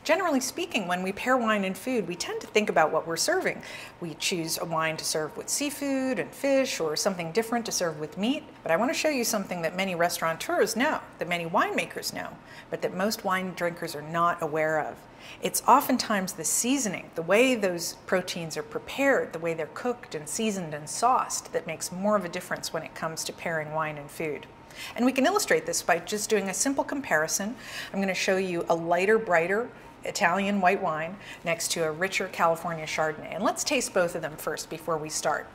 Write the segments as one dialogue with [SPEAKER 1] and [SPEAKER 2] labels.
[SPEAKER 1] Generally speaking, when we pair wine and food, we tend to think about what we're serving. We choose a wine to serve with seafood and fish, or something different to serve with meat. But I want to show you something that many restaurateurs know, that many winemakers know, but that most wine drinkers are not aware of. It's oftentimes the seasoning, the way those proteins are prepared, the way they're cooked and seasoned and sauced, that makes more of a difference when it comes to pairing wine and food. And we can illustrate this by just doing a simple comparison. I'm going to show you a lighter, brighter Italian white wine next to a richer California Chardonnay. And let's taste both of them first before we start.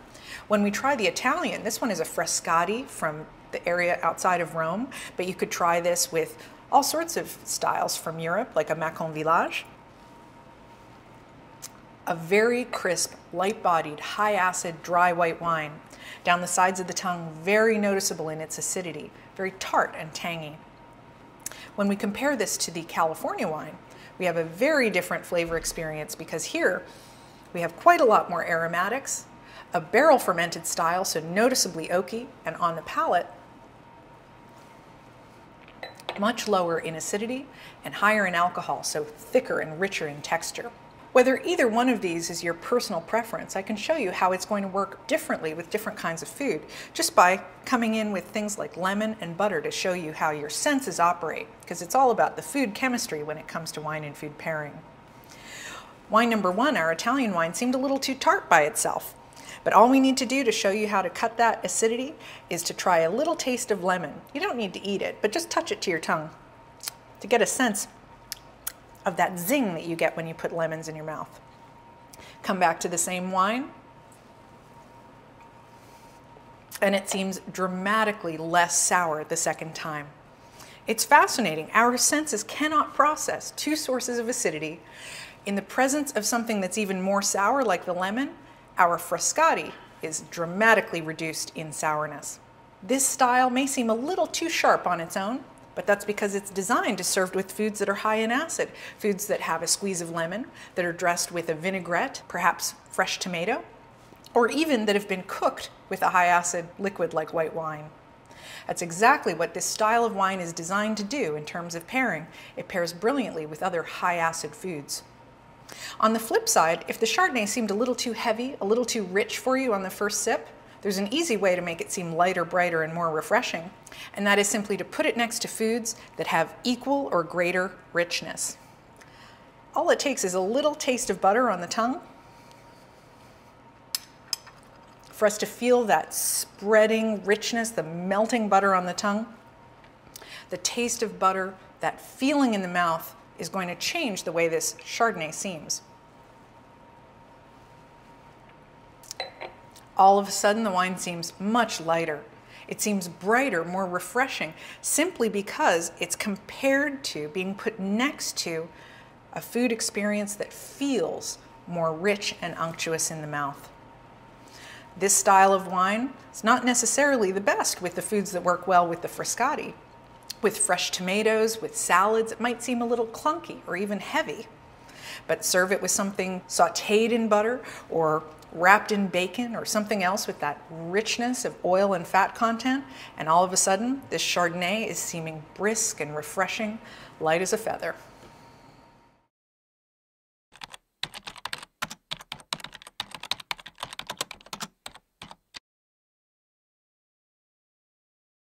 [SPEAKER 1] When we try the Italian, this one is a Frascati from the area outside of Rome, but you could try this with all sorts of styles from Europe, like a Macon Village. A very crisp, light-bodied, high-acid, dry white wine. Down the sides of the tongue, very noticeable in its acidity, very tart and tangy. When we compare this to the California wine, we have a very different flavor experience because here we have quite a lot more aromatics, a barrel fermented style, so noticeably oaky, and on the palate, much lower in acidity and higher in alcohol, so thicker and richer in texture. Whether either one of these is your personal preference, I can show you how it's going to work differently with different kinds of food, just by coming in with things like lemon and butter to show you how your senses operate, because it's all about the food chemistry when it comes to wine and food pairing. Wine number one, our Italian wine, seemed a little too tart by itself, but all we need to do to show you how to cut that acidity is to try a little taste of lemon. You don't need to eat it, but just touch it to your tongue to get a sense of that zing that you get when you put lemons in your mouth. Come back to the same wine, and it seems dramatically less sour the second time. It's fascinating. Our senses cannot process two sources of acidity. In the presence of something that's even more sour, like the lemon, our Frascati is dramatically reduced in sourness. This style may seem a little too sharp on its own, but that's because it's designed to serve with foods that are high in acid, foods that have a squeeze of lemon, that are dressed with a vinaigrette, perhaps fresh tomato, or even that have been cooked with a high acid liquid like white wine. That's exactly what this style of wine is designed to do in terms of pairing. It pairs brilliantly with other high acid foods. On the flip side, if the Chardonnay seemed a little too heavy, a little too rich for you on the first sip, there's an easy way to make it seem lighter, brighter, and more refreshing, and that is simply to put it next to foods that have equal or greater richness. All it takes is a little taste of butter on the tongue for us to feel that spreading richness, the melting butter on the tongue. The taste of butter, that feeling in the mouth, is going to change the way this Chardonnay seems. All of a sudden, the wine seems much lighter. It seems brighter, more refreshing, simply because it's compared to, being put next to, a food experience that feels more rich and unctuous in the mouth. This style of wine is not necessarily the best with the foods that work well with the Frascati. With fresh tomatoes, with salads, it might seem a little clunky or even heavy. But serve it with something sautéed in butter or wrapped in bacon or something else with that richness of oil and fat content, and all of a sudden, this Chardonnay is seeming brisk and refreshing, light as a feather.